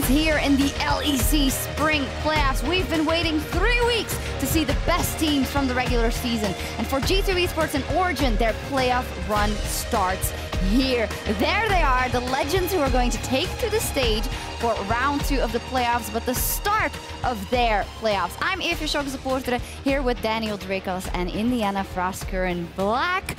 begins here in the LEC Spring Playoffs. We've been waiting 3 weeks to see the best teams from the regular season. And for G2 Esports and Origen, their playoff run starts here. There they are, the legends who are going to take to the stage for round 2 of the playoffs, but the start of their playoffs. I'm Sjokz supporter here with Daniel Drakos and Indiana Froskurinn Black.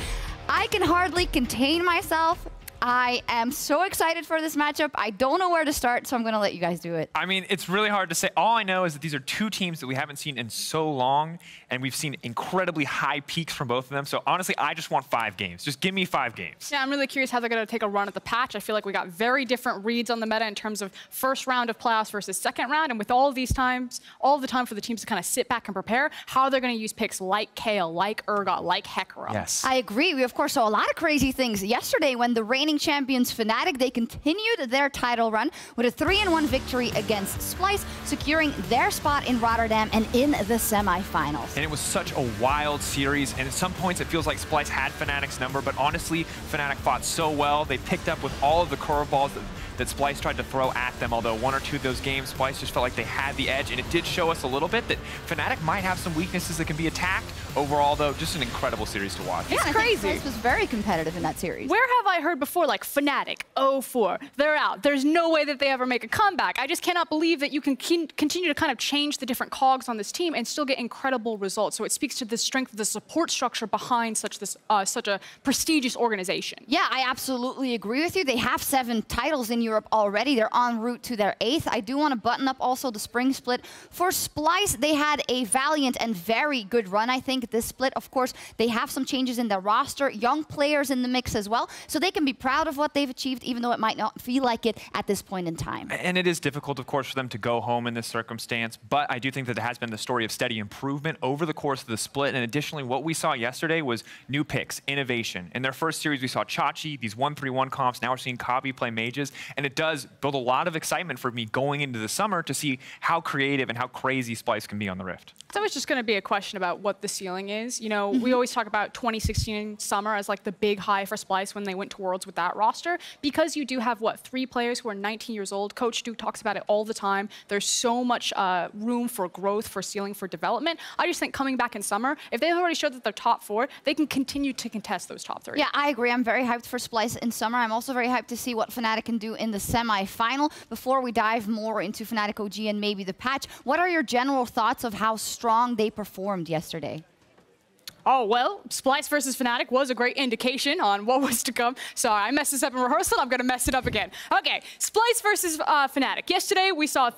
I can hardly contain myself. I am so excited for this matchup. I don't know where to start, so I'm going to let you guys do it. I mean, it's really hard to say. All I know is that these are two teams that we haven't seen in so long, and we've seen incredibly high peaks from both of them. So honestly, I just want 5 games. Just give me 5 games. Yeah, I'm really curious how they're going to take a run at the patch. I feel like we got very different reads on the meta in terms of first round of playoffs versus second round. And with all of these times, all of the time for the teams to kind of sit back and prepare, how they're going to use picks like Kale, like Urgot, like FLICKR. Yes. I agree. We, of course, saw a lot of crazy things yesterday when the reigning champions Fnatic, they continued their title run with a 3-1 victory against Splyce, securing their spot in Rotterdam and in the semifinals. And it was such a wild series, and at some points it feels like Splyce had Fnatic's number, but honestly, Fnatic fought so well. They picked up with all of the curveballs that Splyce tried to throw at them, although 1 or 2 of those games, Splyce just felt like they had the edge, and it did show us a little bit that Fnatic might have some weaknesses that can be attacked. Overall, though, just an incredible series to watch. Yeah, it's crazy. Splyce was very competitive in that series. Where have I heard before, like, Fnatic, 0-4, they're out. There's no way that they ever make a comeback. I just cannot believe that you can continue to kind of change the different cogs on this team and still get incredible results. So it speaks to the strength of the support structure behind such a prestigious organization. Yeah, I absolutely agree with you. They have 7 titles in Europe already. They're en route to their 8th. I do want to button up also the spring split. For Splyce, they had a valiant and very good run, I think, this split. Of course, they have some changes in their roster, young players in the mix as well, so they can be proud of what they've achieved, even though it might not feel like it at this point in time. And it is difficult, of course, for them to go home in this circumstance, but I do think that there has been the story of steady improvement over the course of the split. And additionally, what we saw yesterday was new picks, innovation. In their first series, we saw Chachi, these 1-3-1 comps. Now we're seeing Kabi play mages, and it does build a lot of excitement for me going into the summer to see how creative and how crazy Splyce can be on the Rift. It's always just going to be a question about what the ceiling is. You know, we always talk about 2016 summer as like the big high for Splyce when they went to Worlds with that roster, because you do have, what, 3 players who are 19 years old. Coach Duke talks about it all the time. There's so much room for growth, for ceiling, for development. I just think coming back in summer, if they've already showed that they're top 4, they can continue to contest those top 3. Yeah, I agree. I'm very hyped for Splyce in summer. I'm also very hyped to see what Fnatic can do in the semi-final. Before we dive more into Fnatic OG and maybe the patch, what are your general thoughts of how strong they performed yesterday? Oh, well, Splyce versus Fnatic was a great indication on what was to come. Sorry, I messed this up in rehearsal. I'm going to mess it up again. Okay, Splyce versus Fnatic. Yesterday, we saw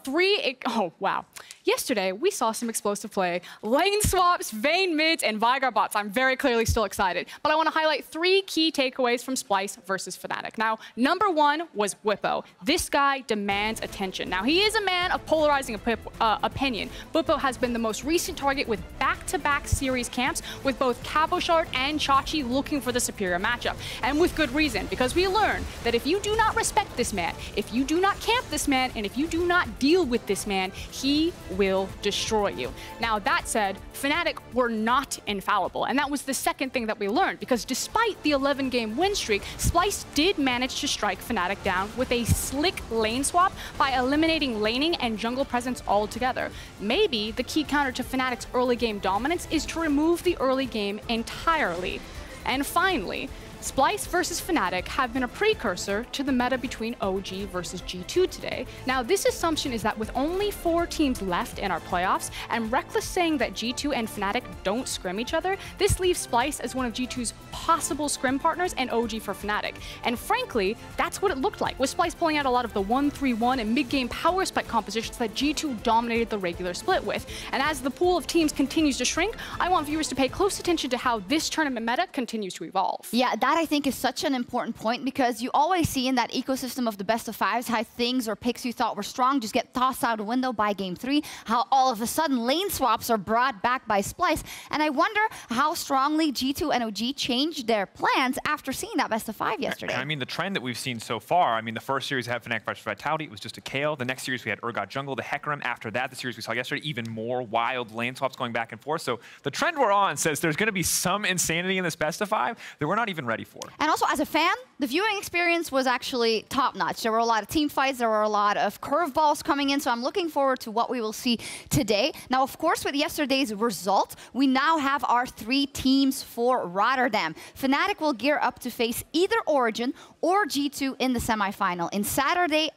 Yesterday, we saw some explosive play. Lane swaps, Vayne mids, and Veigar bots. I'm very clearly still excited. But I want to highlight 3 key takeaways from Splyce versus Fnatic. Now, number 1 was Bwipo. This guy demands attention. Now, he is a man of polarizing opinion. Bwipo has been the most recent target with back-to-back series camps, with both Cabochard and Chachi looking for the superior matchup. And with good reason, because we learned that if you do not respect this man, if you do not camp this man, and if you do not deal with this man, he will destroy you. Now, that said, Fnatic were not infallible, and that was the second thing that we learned, because despite the 11-game win streak, Splyce did manage to strike Fnatic down with a slick lane swap by eliminating laning and jungle presence altogether. Maybe the key counter to Fnatic's early game dominance is to remove the early game entirely. And finally, Splyce versus Fnatic have been a precursor to the meta between OG versus G2 today. Now, this assumption is that with only 4 teams left in our playoffs, and Reckless saying that G2 and Fnatic don't scrim each other, this leaves Splyce as one of G2's possible scrim partners and OG for Fnatic. And frankly, that's what it looked like, with Splyce pulling out a lot of the 1-3-1 and mid-game power spike compositions that G2 dominated the regular split with. And as the pool of teams continues to shrink, I want viewers to pay close attention to how this tournament meta continues to evolve. Yeah, that I think is such an important point, because you always see in that ecosystem of the best of 5s how things or picks you thought were strong just get tossed out a window by game 3, how all of a sudden lane swaps are brought back by Splyce, and I wonder how strongly G2 and OG changed their plans after seeing that best of 5 yesterday. I mean, the trend that we've seen so far, I mean, the first series had Fnatic versus Vitality, it was just a Kale. The next series we had Urgot jungle, the FLICKR. After that, the series we saw yesterday, even more wild lane swaps going back and forth. So the trend we're on says there's going to be some insanity in this best of 5 that we're not even ready ready for. And also, as a fan, the viewing experience was actually top-notch. There were a lot of team fights, there were a lot of curveballs coming in, so I'm looking forward to what we will see today. Now, of course, with yesterday's result, we now have our 3 teams for Rotterdam. Fnatic will gear up to face either Origen or G2 in the semifinal. In Saturday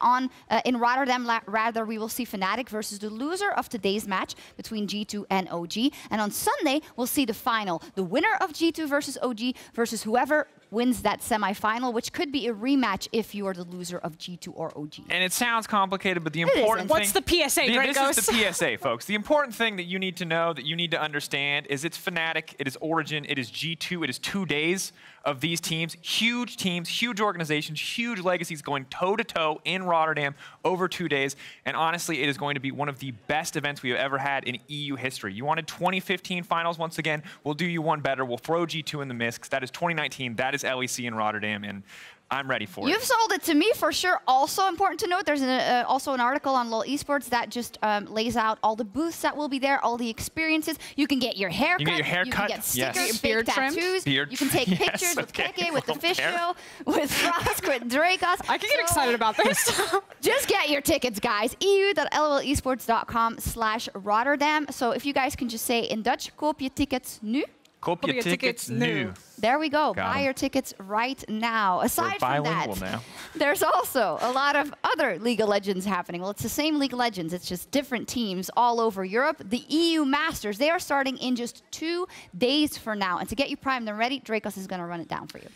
in Rotterdam, rather, we will see Fnatic versus the loser of today's match between G2 and OG. And on Sunday, we'll see the final. The winner of G2 versus OG versus whoever wins that semifinal, which could be a rematch if you are the loser of G2 or OG. And it sounds complicated, but the important thing... What's the PSA, Drakos? This is the PSA, folks. The important thing that you need to know, that you need to understand, is it's Fnatic, it is Origen, it is G2, it is 2 days of these teams, huge organizations, huge legacies going toe-to-toe in Rotterdam over 2 days. And honestly, it is going to be one of the best events we have ever had in EU history. You wanted 2015 finals once again. We'll do you one better. We'll throw G2 in the mix. That is 2019. That is LEC in Rotterdam. And I'm ready for it. You've sold it to me for sure. Also important to note, there's also an article on LoL Esports that just lays out all the booths that will be there, all the experiences. You can get your hair cut. You can get stickers, yes. fake tattoos. You can take pictures with FLICKR, with the fish show, with Froskurinn, Drakos. I can get excited about this. Just get your tickets, guys. eu.lolesports.com/Rotterdam. So if you guys can just say in Dutch, koop je tickets nu. Koop je tickets nu. There we go. Buy your tickets right now. Aside from that, there's also a lot of other League of Legends happening. Well, it's the same League of Legends. It's just different teams all over Europe. The EU Masters, they are starting in just 2 days from now. And to get you primed and ready, Drakos is going to run it down for you.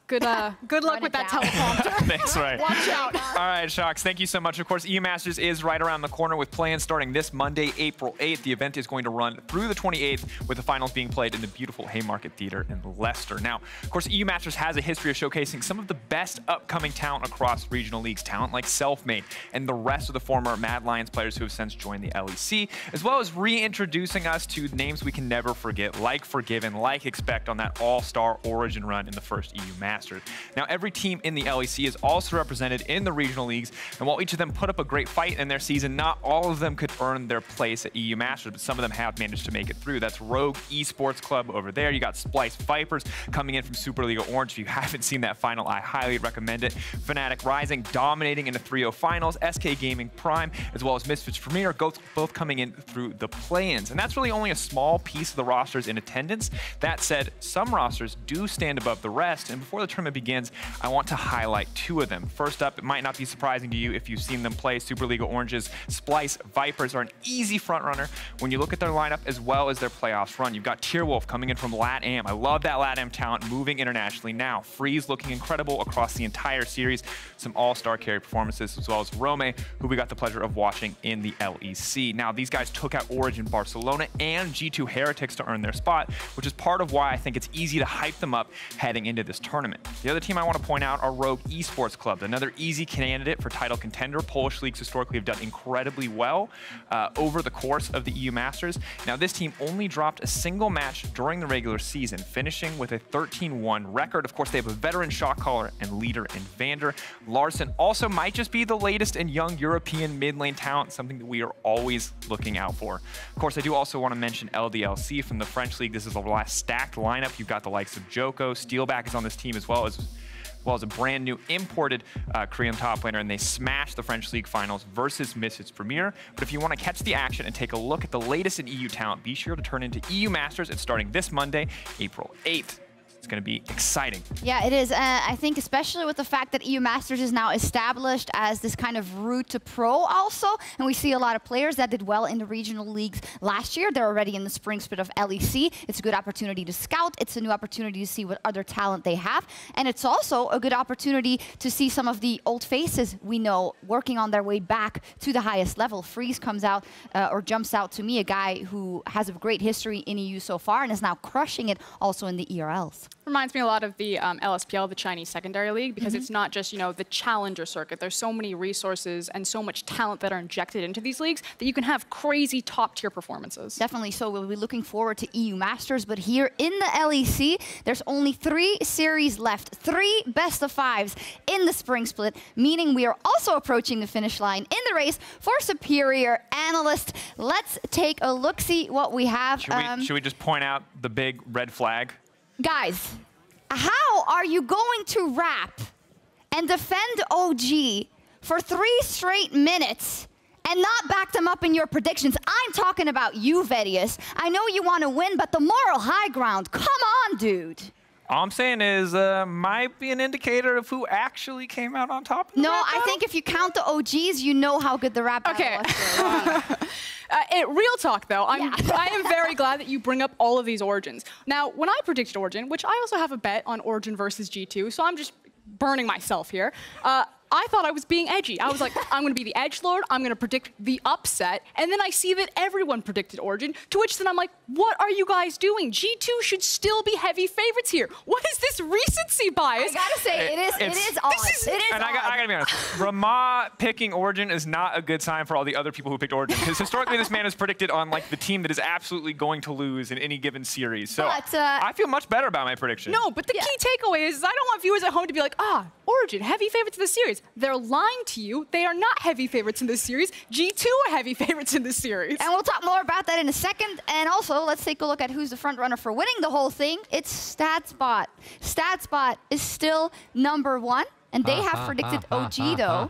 Good luck with that teleprompter. Thanks, right. Watch out. All right, Sjokz, thank you so much. Of course, EU Masters is right around the corner with plans starting this Monday, April 8th. The event is going to run through the 28th with the finals being played in the beautiful Haymarket Theater in Leicester. Now, of course, EU Masters has a history of showcasing some of the best upcoming talent across regional leagues, talent like Selfmade and the rest of the former Mad Lions players who have since joined the LEC, as well as reintroducing us to names we can never forget, like Forgiven, like Expect on that all-star Origen run in the first EU Masters. Now, every team in the LEC is also represented in the regional leagues, and while each of them put up a great fight in their season, not all of them could earn their place at EU Masters, but some of them have managed to make it through. That's Rogue Esports Club over there. You got Splyce Vipers coming in from Superliga Orange. If you haven't seen that final, I highly recommend it. Fnatic Rising dominating in the 3-0 finals. SK Gaming Prime, as well as Misfits Premier, both coming in through the play-ins. And that's really only a small piece of the rosters in attendance. That said, some rosters do stand above the rest, and before the tournament begins, I want to highlight 2 of them. First up, it might not be surprising to you if you've seen them play. Superliga Orange's Splyce Vipers are an easy frontrunner when you look at their lineup as well as their playoffs run. You've got Tierwolf coming in from LATAM. I love that LATAM talent moving internationally now. Freeze looking incredible across the entire series. Some all-star carry performances, as well as Rome, who we got the pleasure of watching in the LEC. Now, these guys took out Origen Barcelona and G2 Heretics to earn their spot, which is part of why I think it's easy to hype them up heading into this tournament. The other team I want to point out are Rogue Esports Club, another easy candidate for title contender. Polish leagues historically have done incredibly well over the course of the EU Masters. Now, this team only dropped a single match during the regular season, finishing with a 13-1 record. Of course, they have a veteran shot caller and leader in Vander. Larson also might just be the latest and young European mid-lane talent, something that we are always looking out for. Of course, I do also want to mention LDLC from the French League. This is the last stacked lineup. You've got the likes of Joko, Steelback is on this team as well as a brand new imported Korean top laner, and they smashed the French League finals versus Misfits Premier. But if you want to catch the action and take a look at the latest in EU talent, be sure to turn into EU Masters. It's starting this Monday, April 8th. It's going to be exciting. Yeah, it is. I think especially with the fact that EU Masters is now established as this kind of route to pro also. And we see a lot of players that did well in the regional leagues last year. They're already in the spring split of LEC. It's a good opportunity to scout. It's a new opportunity to see what other talent they have. And it's also a good opportunity to see some of the old faces we know working on their way back to the highest level. Freeze comes out or jumps out to me, a guy who has a great history in EU so far and is now crushing it also in the ERLs. Reminds me a lot of the LSPL, the Chinese secondary league, because it's not just, the challenger circuit. There's so many resources and so much talent that are injected into these leagues that you can have crazy top-tier performances. Definitely. So we'll be looking forward to EU Masters, but here in the LEC, there's only 3 series left, 3 best-of-5s in the spring split, meaning we are also approaching the finish line in the race for Superior Analyst. Let's take a look, see what we have. Should we just point out the big red flag? Guys, How are you going to wrap and defend OG for 3 straight minutes and not back them up in your predictions? I'm talking about you, VODs. I know you want to win, but the moral high ground, come on, dude. All I'm saying is might be an indicator of who actually came out on top. No, I think if you count the OGs, you know how good the rap battle was. Real talk, though, I am very glad that you bring up all of these Origins. Now, when I predicted Origin, which I also have a bet on Origin versus G2, so I'm just burning myself here, I thought I was being edgy. I was like, I'm going to be the edgelord. I'm going to predict the upset. And then I see that everyone predicted Origin, to which then I'm like, what are you guys doing? G2 should still be heavy favorites here. What is this recency bias? I got to say, it is odd. And I got to be honest, Rama picking Origin is not a good sign for all the other people who picked Origin. Because historically, this man is predicted on like the team that is absolutely going to lose in any given series. So I feel much better about my prediction. No, but the key takeaway is I don't want viewers at home to be like, Origin, heavy favorites in this series. They're lying to you. They are not heavy favorites in this series. G2 are heavy favorites in this series. And we'll talk more about that in a second. And also, let's take a look at who's the front runner for winning the whole thing. It's StatsBot. StatsBot is still #1. And they have predicted OG, though.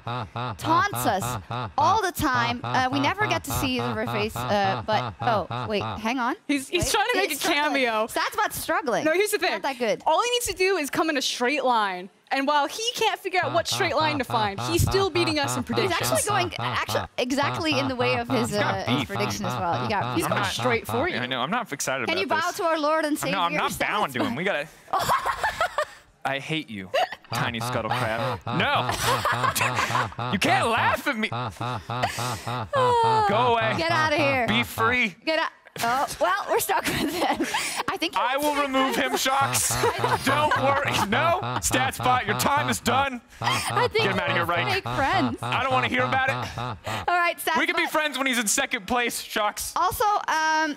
Taunts us all the time. We never get to see the face, but, oh, wait, hang on. He's trying to make a cameo. StatsBot's struggling. No, here's the thing. Not that good. All he needs to do is come in a straight line. And while he can't figure out what straight line to find, he's still beating us in predictions. He's actually going exactly in the way of his prediction as well. He's going straight for you. I know, I'm not excited about this. Can you bow to our Lord and Savior? No, I'm not bowing to him. We got to... I hate you, tiny scuttle crab. No! You can't laugh at me! Go away. Get out of here. Be free. Get out. Oh, well, we're stuck with him. I think I will remove him, Sjokz. Don't worry. No, StatsBot, your time is done. I think get him out of here, right? Make friends. I don't want to hear about it. All right, StatsBot. We can be friends when he's in second place, Sjokz. Also,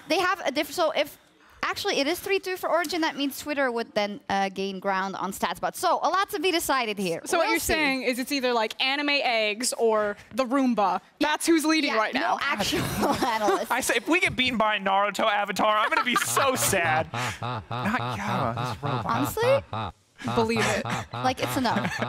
they have a different. So if actually it is 3-2 for Origin, that means Twitter would then gain ground on StatsBot. So a lot to be decided here. So what you're saying is it's either like anime eggs or the Roomba. That's who's leading right now. No actual analyst. I say if we get beaten by a Naruto avatar, I'm gonna be so sad. Not Yama, this robot. Honestly. Believe it. Like, it's enough.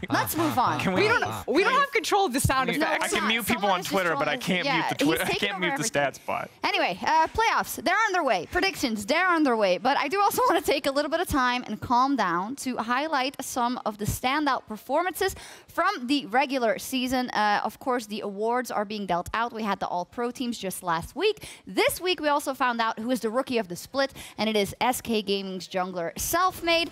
Let's move on. We don't have control of the sound effects. I can mute people on Twitter, but I can't mute the Twitter. I can't mute the StatsBot. Anyway, playoffs, they're on their way. Predictions, they're on their way. But I do also want to take a little bit of time and calm down to highlight some of the standout performances from the regular season. Of course, the awards are being dealt out. We had the All-Pro teams just last week. This week, we also found out who is the rookie of the split, and it is SK Gaming's jungler, Selfmade.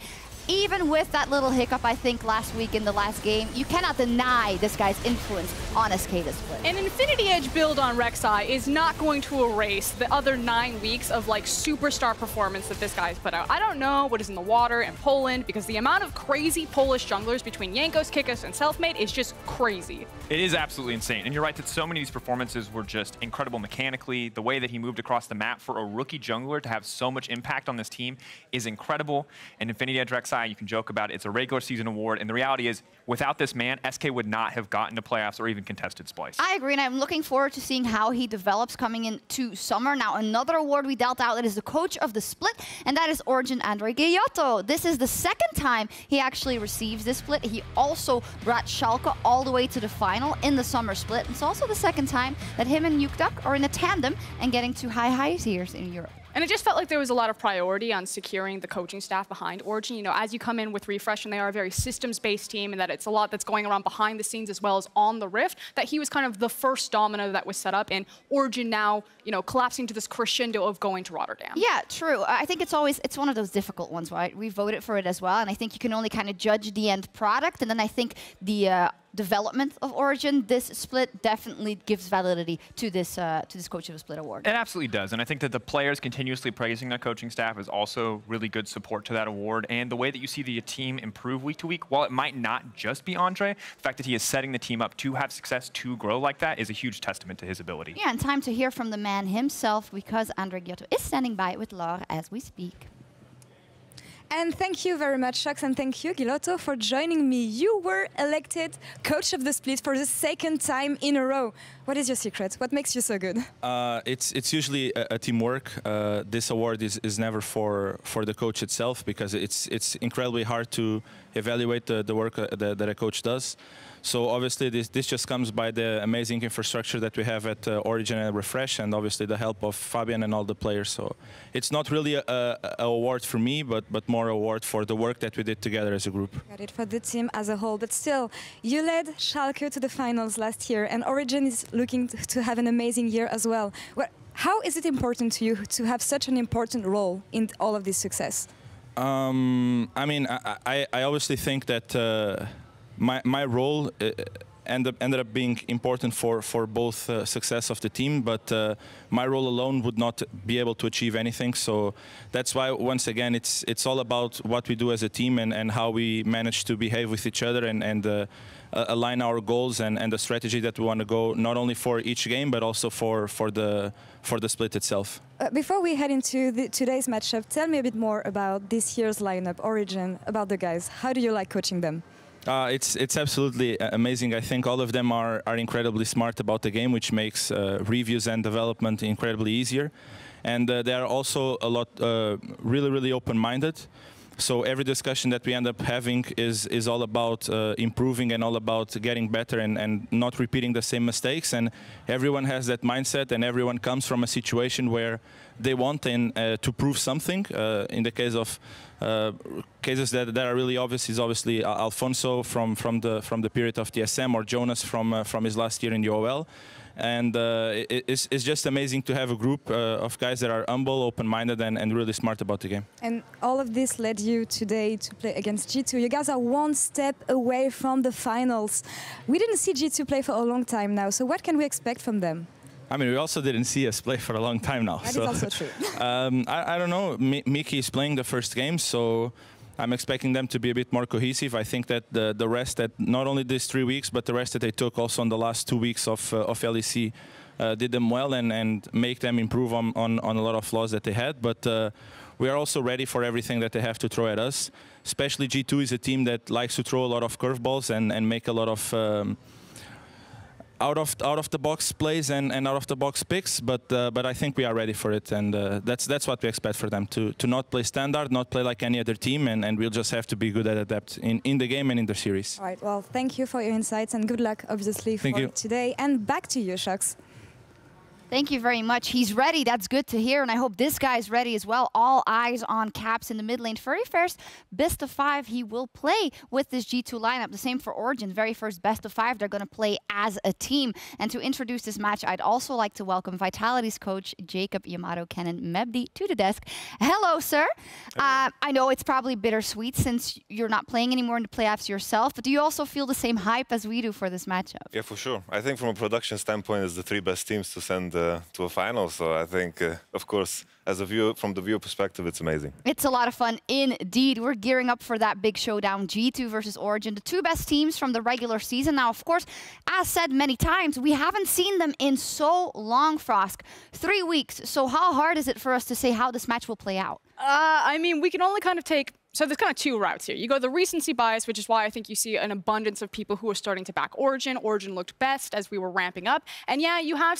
Even with that little hiccup, I think, last week in the last game, you cannot deny this guy's influence on SK this split. An Infinity Edge build on Rek'Sai is not going to erase the other 9 weeks of like superstar performance that this guy's put out. I don't know what is in the water in Poland, because the amount of crazy Polish junglers between Jankos, Kikos, and Selfmade is just crazy. It is absolutely insane. And you're right that so many of these performances were just incredible mechanically. The way that he moved across the map for a rookie jungler to have so much impact on this team is incredible. And Infinity Edge Rek'Sai, you can joke about it, it's a regular season award, and the reality is, without this man, SK would not have gotten to playoffs or even contested Splice. I agree, and I'm looking forward to seeing how he develops coming into summer. Now, another award we dealt out, that is the coach of the split, and that is Origen Guilhoto. This is the second time he actually receives this split. He also brought Schalke all the way to the final in the summer split. It's also the second time that him and YamatoCannon are in a tandem and getting to high tiers in Europe. And it just felt like there was a lot of priority on securing the coaching staff behind Origen. You know, as you come in with Refresh, and they are a very systems-based team, and that it's a lot that's going around behind the scenes as well as on the Rift, that he was kind of the first domino that was set up, and Origen now, you know, collapsing to this crescendo of going to Rotterdam. Yeah, true. I think it's one of those difficult ones, right? We voted for it as well, and I think you can only kind of judge the end product, and then I think the development of Origen, this split definitely gives validity to this Coach of the Split award. It absolutely does, and I think that the players continuously praising their coaching staff is also really good support to that award, and the way that you see the team improve week to week, while it might not just be Andre, the fact that he is setting the team up to have success, to grow like that, is a huge testament to his ability. Yeah, and time to hear from the man himself, because Guilhoto is standing by with Laure as we speak. And thank you very much, Sjokz, and thank you, Guilhoto, for joining me. You were elected coach of the split for the second time in a row. What is your secret? What makes you so good? It's usually a teamwork. This award is never for the coach itself, because it's incredibly hard to evaluate the work that a coach does. So obviously this just comes by the amazing infrastructure that we have at Origen and Refresh, and obviously the help of Fabian and all the players. So it's not really a award for me, but more award for the work that we did together as a group. Got it, for the team as a whole. But still, you led Schalke to the finals last year, and Origen is looking to have an amazing year as well. How is it important to you to have such an important role in all of this success? I mean, I obviously think that my role ended up being important for both success of the team, but my role alone would not be able to achieve anything. So that's why, once again, it's all about what we do as a team and how we manage to behave with each other and align our goals and the strategy that we want to go, not only for each game, but also for the split itself. Before we head into today's matchup, tell me a bit more about this year's lineup, Origen, about the guys. How do you like coaching them? It's absolutely amazing. I think all of them are incredibly smart about the game, which makes reviews and development incredibly easier. And they are also a lot really open-minded. So every discussion that we end up having is all about improving and all about getting better and not repeating the same mistakes. And everyone has that mindset, and everyone comes from a situation where they want to prove something. In the case of cases that are really obvious is obviously Alfonso from the period of TSM, or Jonas from his last year in the OL. And it's just amazing to have a group of guys that are humble, open-minded, and really smart about the game. And all of this led you today to play against G2. You guys are one step away from the finals. We didn't see G2 play for a long time now, so what can we expect from them? I mean, we also didn't see us play for a long time now. That is also true. I don't know. Miki is playing the first game, so I'm expecting them to be a bit more cohesive. I think that the rest, that not only these 3 weeks, but the rest that they took also on the last 2 weeks of LEC did them well and make them improve on a lot of flaws that they had. But we are also ready for everything that they have to throw at us. Especially G2 is a team that likes to throw a lot of curveballs and make a lot of out of the box plays and out of the box picks, but I think we are ready for it, and that's what we expect for them, to not play standard, not play like any other team, and we'll just have to be good at adapt in the game and in the series. All right, well, thank you for your insights and good luck, obviously, for today. And back to you, Sjokz. Thank you very much. He's ready. That's good to hear. And I hope this guy's ready as well. All eyes on Caps in the mid lane. Very first best of 5 he will play with this G2 lineup. The same for Origen. Very first best of 5. They're going to play as a team. And to introduce this match, I'd also like to welcome Vitality's coach, Jacob YamatoCannon Mebdi, to the desk. Hello, sir. Hello. I know it's probably bittersweet since you're not playing anymore in the playoffs yourself, but do you also feel the same hype as we do for this matchup? Yeah, for sure. I think from a production standpoint, it's the 3 best teams to send to a final. So I think, of course, as a viewer, from the viewer perspective, it's amazing. It's a lot of fun indeed. We're gearing up for that big showdown, G2 versus Origen, the 2 best teams from the regular season. Now, of course, as said many times, we haven't seen them in so long, Frosk. 3 weeks. So how hard is it for us to say how this match will play out? I mean, we can only kind of take... So there's kind of 2 routes here. You go the recency bias, which is why I think you see an abundance of people who are starting to back Origen. Origen looked best as we were ramping up. And yeah, you have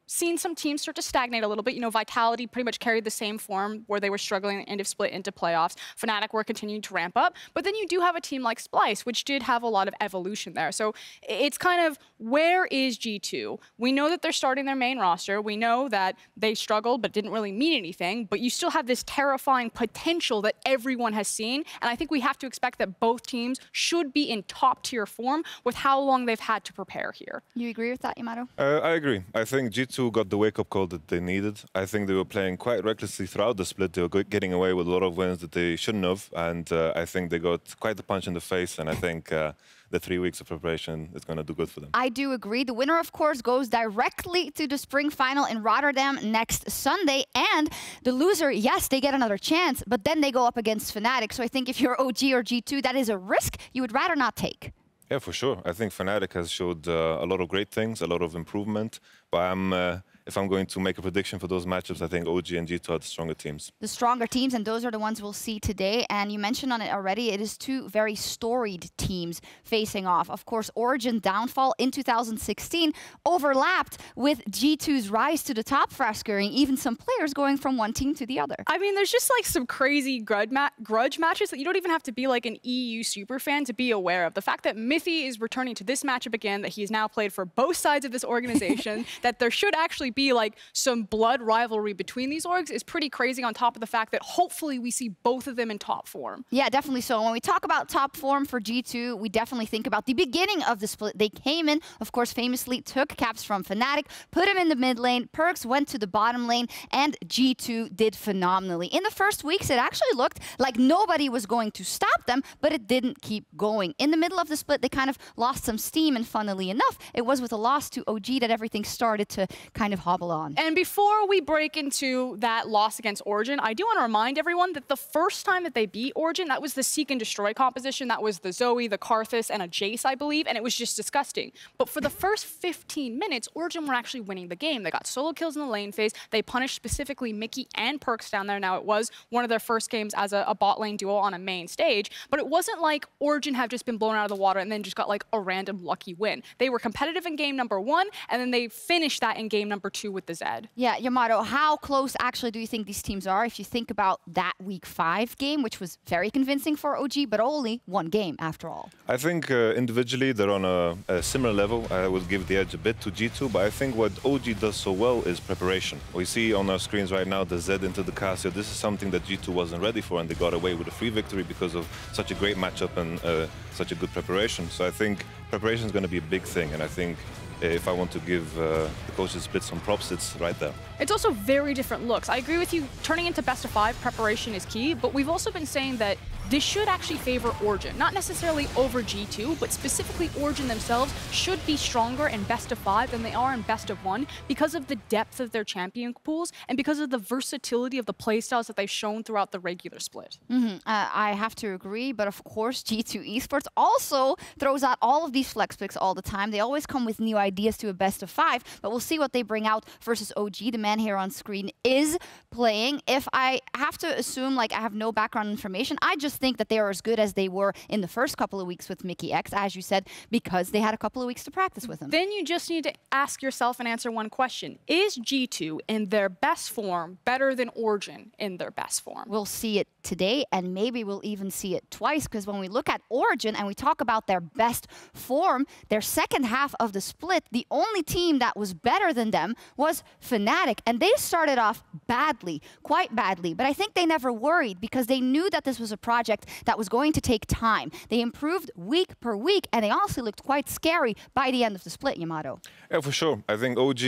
seen some teams start to stagnate a little bit. You know, Vitality pretty much carried the same form where they were struggling at the end of split into playoffs. Fnatic were continuing to ramp up. But then you do have a team like Splyce, which did have a lot of evolution there. So it's kind of, where is G2? We know that they're starting their main roster. We know that they struggled but didn't really mean anything. But you still have this terrifying potential that everyone has seen. And I think we have to expect that both teams should be in top-tier form with how long they've had to prepare here. You agree with that, Yamato? I agree. I think G2 got the wake-up call that they needed. I think they were playing quite recklessly throughout the split. They were getting away with a lot of wins that they shouldn't have. And I think they got quite the punch in the face. And I think the 3 weeks of preparation is going to do good for them. I do agree. The winner, of course, goes directly to the spring final in Rotterdam next Sunday. And the loser, yes, they get another chance, but then they go up against Fnatic. So I think if you're OG or G2, that is a risk you would rather not take. Yeah, for sure. I think Fnatic has showed a lot of great things, a lot of improvement. But if I'm going to make a prediction for those matchups, I think OG and G2 are the stronger teams. The stronger teams, and those are the ones we'll see today. And you mentioned on it already, it is two very storied teams facing off. Of course, Origen downfall in 2016 overlapped with G2's rise to the top, Froskurinn, even some players going from one team to the other. I mean, there's just like some crazy grudge matches that you don't even have to be like an EU super fan to be aware of. The fact that Mithy is returning to this matchup again, that he's now played for both sides of this organization, that there should actually be like some blood rivalry between these orgs is pretty crazy, on top of the fact that hopefully we see both of them in top form. Yeah, definitely so. When we talk about top form for G2, we definitely think about the beginning of the split. They came in, of course, famously took Caps from Fnatic, put him in the mid lane, Perkz went to the bottom lane, and G2 did phenomenally. In the first weeks, it actually looked like nobody was going to stop them, but it didn't keep going. In the middle of the split, they kind of lost some steam, and funnily enough, it was with a loss to OG that everything started to kind of hobble on. And before we break into that loss against Origen, I do want to remind everyone that the first time that they beat Origen, that was the Seek and Destroy composition. That was the Zoe, the Karthus, and a Jace, I believe, and it was just disgusting. But for the first 15 minutes, Origen were actually winning the game. They got solo kills in the lane phase. They punished specifically Mickey and Perkz down there. Now, it was one of their first games as a bot lane duo on a main stage, but it wasn't like Origen have just been blown out of the water and then just got like a random lucky win. They were competitive in game number 1, and then they finished that in game number 2 with the Zed. Yeah, Yamato, how close actually do you think these teams are if you think about that week 5 game, which was very convincing for OG, but only one game after all? I think individually they're on a similar level. I would give the edge a bit to G2, but I think what OG does so well is preparation. We see on our screens right now the Zed into the Cassia. This is something that G2 wasn't ready for, and they got away with a free victory because of such a great matchup and such a good preparation. So I think preparation is going to be a big thing, and I think if I want to give the coaches Split some props, it's right there. It's also very different looks. I agree with you, turning into best of 5, preparation is key, but we've also been saying that this should actually favor Origen. Not necessarily over G2, but specifically Origen themselves should be stronger in best of 5 than they are in best of 1 because of the depth of their champion pools and because of the versatility of the playstyles that they've shown throughout the regular split. I have to agree, but of course G2 Esports also throws out all of these flex picks all the time. They always come with new ideas to a best of 5, but we'll see what they bring out versus OG. The man here on screen is playing. If I have to assume, like, I have no background information, I just think that they are as good as they were in the first couple of weeks with Mickey X, as you said, because they had a couple of weeks to practice with him. Then you just need to ask yourself and answer one question. Is G2 in their best form better than Origen in their best form? We'll see it today, and maybe we'll even see it twice, because when we look at Origen and we talk about their best form, their second half of the split, the only team that was better than them was Fnatic, and they started off badly, quite badly, but I think they never worried because they knew that this was a project that was going to take time. They improved week per week, and they also looked quite scary by the end of the split, Yamato. Yeah, for sure. I think OG,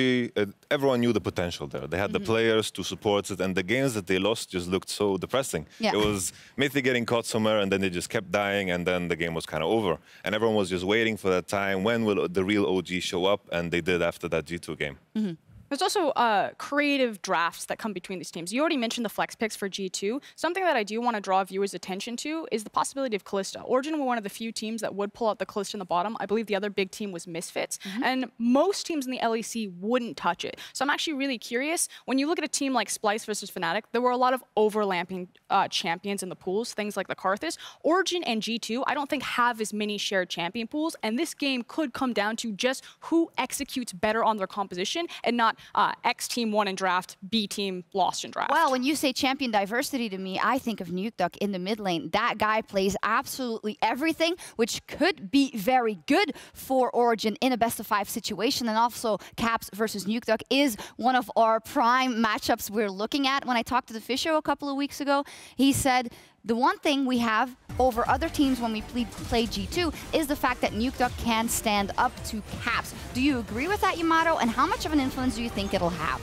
everyone knew the potential there. They had the players to support it, and the games that they lost just looked so depressing. Yeah. It was Mithy getting caught somewhere, and then they just kept dying, and then the game was kind of over. And everyone was just waiting for that time. When will the real OG show up? And they did after that G2 game. There's also creative drafts that come between these teams. You already mentioned the flex picks for G2. Something that I do want to draw viewers' attention to is the possibility of Kalista. Origen were one of the few teams that would pull out the Kalista in the bottom. I believe the other big team was Misfits, and most teams in the LEC wouldn't touch it. So I'm actually really curious. When you look at a team like Splyce versus Fnatic, there were a lot of overlapping champions in the pools, things like the Karthus. Origen and G2, I don't think have as many shared champion pools, and this game could come down to just who executes better on their composition and not X team won in draft, B team lost in draft. Well, when you say champion diversity to me, I think of Nukeduck in the mid lane. That guy plays absolutely everything, which could be very good for Origen in a best of 5 situation. And also Caps versus Nukeduck is one of our prime matchups we're looking at. When I talked to the Fisher a couple of weeks ago, he said, the one thing we have over other teams when we play G2 is the fact that Nukeduck can stand up to Caps. Do you agree with that, Yamato? And how much of an influence do you think it'll have?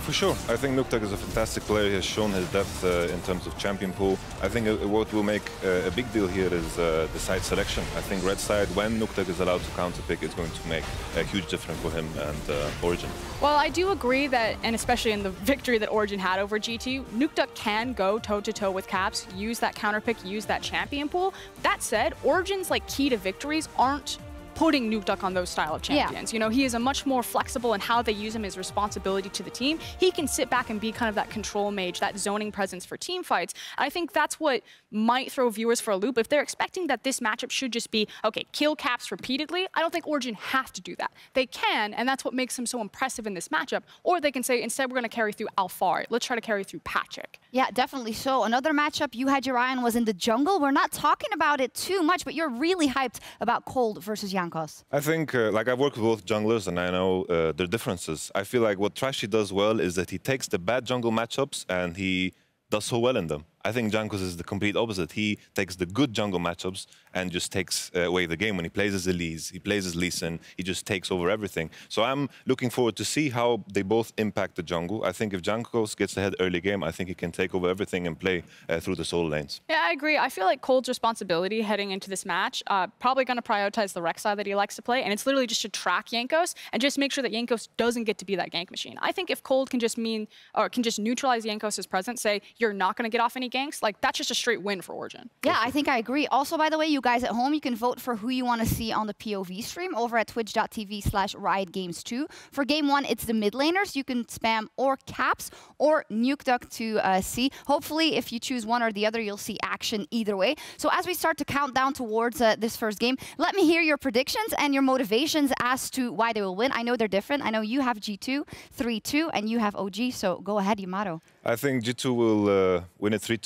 For sure. I think Nukeduck is a fantastic player. He has shown his depth in terms of champion pool. I think what will make a big deal here is the side selection. I think red side, when Nukeduck is allowed to counterpick, is going to make a huge difference for him and Origen. Well, I do agree that, and especially in the victory that Origen had over G2, Nukeduck can go toe-to-toe with Caps, use that counterpick, use that champion pool. That said, Origen's key to victories aren't putting Nukeduck on those style of champions. You know, he is a much more flexible in how they use him, his responsibility to the team. He can sit back and be kind of that control mage, that zoning presence for team fights. I think that's what might throw viewers for a loop. If they're expecting that this matchup should just be, okay, kill caps repeatedly, I don't think Origen have to do that. They can, and that's what makes him so impressive in this matchup. Or they can say, instead, we're going to carry through Alfari. Let's try to carry through Patrick. Yeah, definitely so. Another matchup you had, Origen, was in the jungle. We're not talking about it too much, but you're really hyped about Cold versus Jankos. I think, like, I've worked with both junglers, and I know their differences. I feel like what Trashy does well is that he takes the bad jungle matchups and he does so well in them. I think Jankos is the complete opposite. He takes the good jungle matchups and just takes away the game. When he plays as Elise, he plays as Lee Sin, he just takes over everything. So I'm looking forward to see how they both impact the jungle. I think if Jankos gets ahead early game, I think he can take over everything and play through the solo lanes. Yeah, I agree. I feel like Cold's responsibility heading into this match, probably going to prioritize the rec side that he likes to play, and it's literally just to track Jankos and just make sure that Jankos doesn't get to be that gank machine. I think if Cold can just neutralize Jankos' presence, say, you're not going to get off any ganks, like, that's just a straight win for Origen. Yeah, I think I agree. Also, by the way, you guys at home, you can vote for who you want to see on the POV stream over at twitch.tv/RiotGames2. For game 1, it's the mid laners. You can spam or caps or Nukeduck to see. Hopefully, if you choose one or the other, you'll see action either way. So as we start to count down towards this first game, let me hear your predictions and your motivations as to why they will win. I know they're different. I know you have G2, 3-2, and you have OG, so go ahead, Yamato. I think G2 will win it 3-2.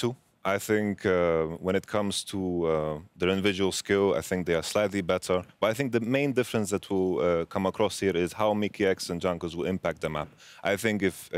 I think when it comes to their individual skill, I think they are slightly better. But I think the main difference that will come across here is how Mickey X and Jankos will impact the map. I think if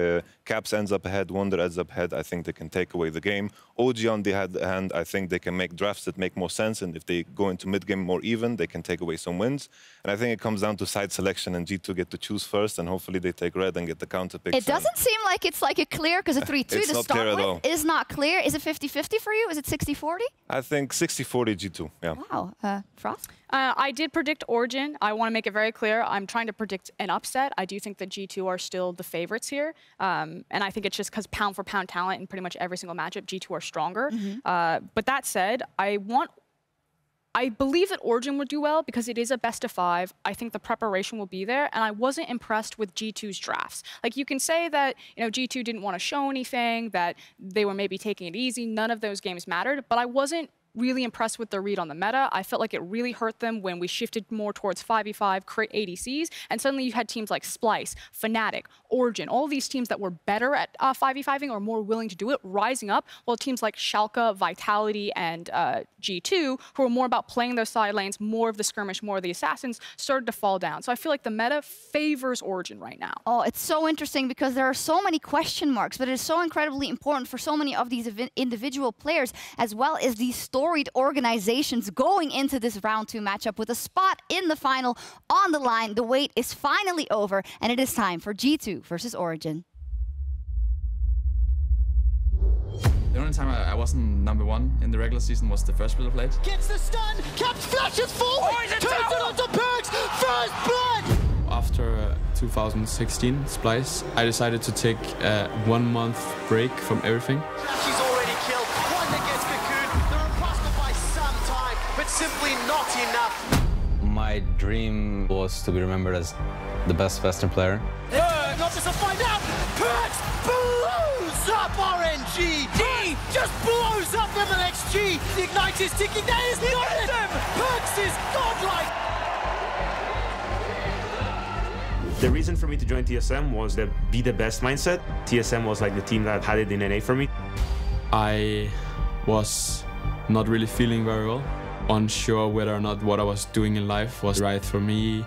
Caps ends up ahead, Wonder ends up ahead, I think they can take away the game. OG on the hand, I think they can make drafts that make more sense. And if they go into mid-game more even, they can take away some wins. And I think it comes down to side selection, and G2 get to choose first, and hopefully they take red and get the counter picks. It doesn't seem like it's like a clear, because a 3-2 to start with is not clear. Is it 50-50 for you? Is it 60-40? I think 60-40 G2, yeah. Wow. Frost? I did predict Origen. I want to make it very clear. I'm trying to predict an upset. I do think that G2 are still the favorites here. And I think it's just because pound for pound talent in pretty much every single matchup, G2 are stronger. But that said, I believe that Origen would do well because it is a best of 5. I think the preparation will be there, and I wasn't impressed with G2's drafts. Like, you can say that, you know, G2 didn't want to show anything, that they were maybe taking it easy. None of those games mattered, but I wasn't really impressed with their read on the meta. I felt like it really hurt them when we shifted more towards 5v5, crit ADCs, and suddenly you had teams like Splyce, Fnatic, Origen, all these teams that were better at 5v5ing or more willing to do it, rising up, while teams like Schalke, Vitality, and G2, who were more about playing those side lanes, more of the skirmish, more of the assassins, started to fall down. So I feel like the meta favors Origen right now. Oh, it's so interesting because there are so many question marks, but it is so incredibly important for so many of these individual players, as well as these storied organizations going into this round 2 matchup with a spot in the final on the line. The wait is finally over, and it is time for G2 versus Origen. The only time I wasn't #1 in the regular season was the first split I played. Gets the stun, Caps flashes forward, turns it onto Perks, first blood! After 2016 Splyce, I decided to take a 1-month break from everything. She's already killed, Wonder gets cocooned, they're impossible by some time, but simply not enough. My dream was to be remembered as the best Western player. Not just to find out, Perks blows up RNG! He just blows up MLXG! The Ignite is ticking, that is not it! Perks is godlike! The reason for me to join TSM was the be the best mindset. TSM was like the team that had it in NA for me. I was not really feeling very well, unsure whether or not what I was doing in life was right for me.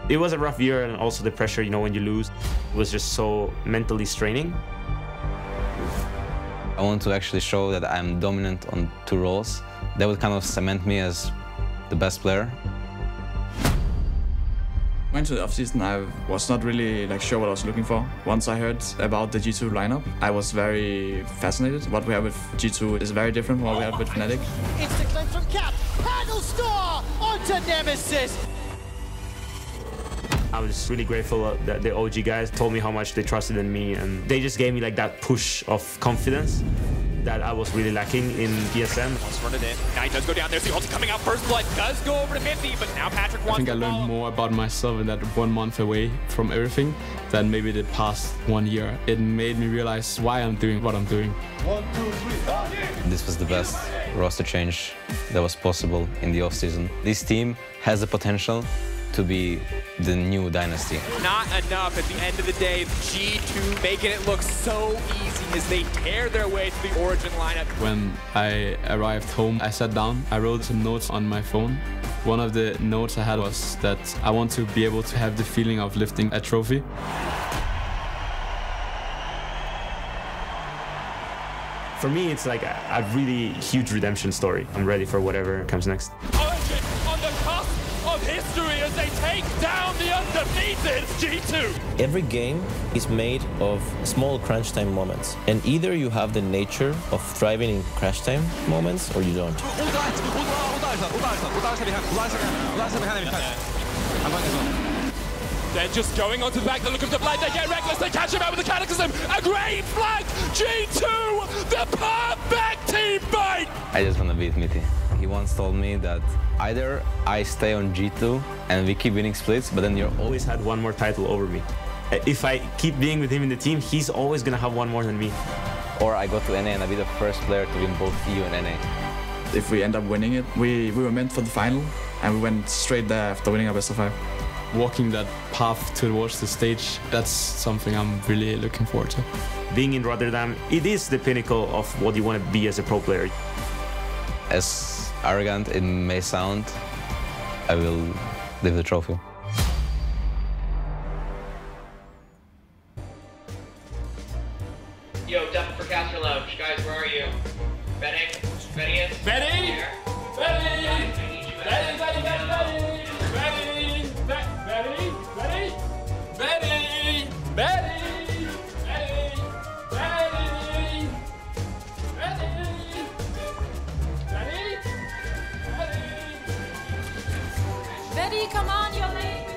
It was a rough year, and also the pressure, you know, when you lose, was just so mentally straining. I want to actually show that I'm dominant on 2 roles. That would kind of cement me as the best player. Went to the offseason, I was not really sure what I was looking for. Once I heard about the G2 lineup, I was very fascinated. What we have with G2 is very different from what we have with Fnatic. Instant cleanse from Cap, Paddle Star onto Nemesis! I was really grateful that the OG guys told me how much they trusted in me, and they just gave me like that push of confidence. that I was really lacking in TSM. Wants to run it in. Now he does go down. There's the ulti coming out. First blood does go over to 50, but now Patrick wants to I think I learned more about myself in that 1 month away from everything than maybe the past 1 year. It made me realize why I'm doing what I'm doing. 1, 2, 3, This was the best roster change that was possible in the offseason. This team has the potential to be the new dynasty. Not enough at the end of the day. G2 making it look so easy as they tear their way through the Origen lineup. When I arrived home, I sat down, I wrote some notes on my phone. One of the notes I had was that I want to be able to have the feeling of lifting a trophy. For me, it's like a really huge redemption story. I'm ready for whatever comes next. Origen on the cusp of history as they take down the undefeated G2. Every game is made of small crunch time moments, and either you have the nature of thriving in crash time moments or you don't. They're just going onto the back, the look of the blade, they get reckless, they catch him out with the cataclysm, a great flank, G2, the perfect team fight! I just want to beat Mitty. He once told me that either I stay on G2 and we keep winning splits, but then you're Always had one more title over me. If I keep being with him in the team, he's always gonna have one more than me. or I go to NA and I'll be the first player to win both EU and NA. If we end up winning it, we were meant for the final, and we went straight there after winning our best of 5. Walking that path towards the stage, that's something I'm really looking forward to. Being in Rotterdam, it is the pinnacle of what you want to be as a pro player. As arrogant it may sound, I will lift the trophy. Yo, Devil for Caster Lounge. Guys, where are you? Betty? Betty in? Betty! Here? Betty! I need you, Betty, Betty, Betty, Betty! Betty! Betty! Betty! Betty! Betty! Betty! Betty! Betty! Betty, come on, Yoli!